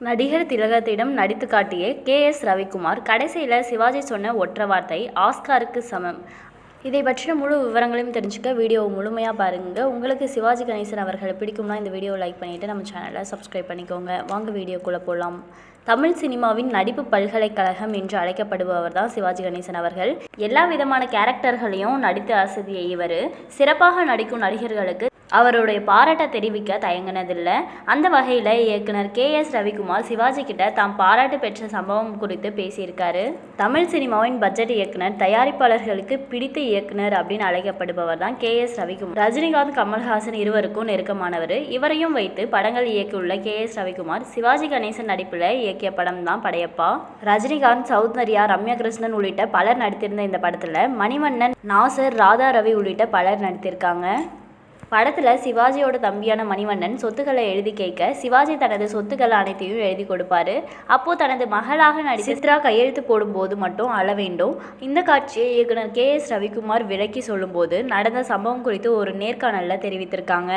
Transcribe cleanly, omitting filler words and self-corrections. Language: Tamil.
நடிகர் திலகத்திடம் நடித்து காட்டிய கே.எஸ். ரவிக்குமார் கடைசியில் சிவாஜி சொன்ன ஒற்றை வார்த்தை ஆஸ்காருக்கு சமம். இதை பற்றின முழு விவரங்களையும் தெரிஞ்சுக்க வீடியோவை முழுமையாக பாருங்கள். உங்களுக்கு சிவாஜி கணேசன் அவர்களை பிடிக்கும்னா இந்த வீடியோவை லைக் பண்ணிவிட்டு நம்ம சேனலை சப்ஸ்கிரைப் பண்ணிக்கோங்க. வாங்க வீடியோக்குள்ளே போகலாம். தமிழ் சினிமாவின் நடிப்பு பல்கலைக்கழகம் என்று அழைக்கப்படுபவர் தான் சிவாஜி கணேசன் அவர்கள். எல்லா விதமான கேரக்டர்களையும் நடித்து அசதிய இவர் சிறப்பாக நடிக்கும் நடிகர்களுக்கு அவருடைய பாராட்டை தெரிவிக்க தயங்கினதில்லை. அந்த வகையில் இயக்குனர் கே.எஸ். ரவிக்குமார் சிவாஜி கிட்ட தாம் பாராட்டு பெற்ற சம்பவம் குறித்து பேசியிருக்காரு. தமிழ் சினிமாவின் பட்ஜெட் இயக்குனர், தயாரிப்பாளர்களுக்கு பிடித்த இயக்குனர் அப்படின்னு அழைக்கப்படுபவர் தான் கே.எஸ். ரவிக்குமார். ரஜினிகாந்த், கமல்ஹாசன் இருவருக்கும் நெருக்கமானவர். இவரையும் வைத்து படங்கள் இயக்கியுள்ள கே.எஸ். ரவிக்குமார் சிவாஜி கணேசன் நடிப்பில் இயக்கிய படம் தான் படையப்பா. ரஜினிகாந்த், சௌந்தர்யா, ரம்யா கிருஷ்ணன் உள்ளிட்ட பலர் நடித்திருந்த இந்த படத்தில் மணிவண்ணன், நாசர், ராதா ரவி உள்ளிட்ட பலர் நடித்திருக்காங்க. படத்தில் சிவாஜியோட தம்பியான மணிவண்ணன் சொத்துக்களை எழுதி கேட்க சிவாஜி தனது சொத்துக்கள் அனைத்தையும் எழுதி கொடுப்பாரு. அப்போது தனது மகளாக நடித்த சித்ரா கையெழுத்து போடும்போது மட்டும் அழ வேண்டும். இந்த காட்சியை இயக்குனர் கே.எஸ். ரவிக்குமார் விளக்கி சொல்லும்போது நடந்த சம்பவம் குறித்து ஒரு நேர்காணலில் தெரிவித்திருக்காங்க.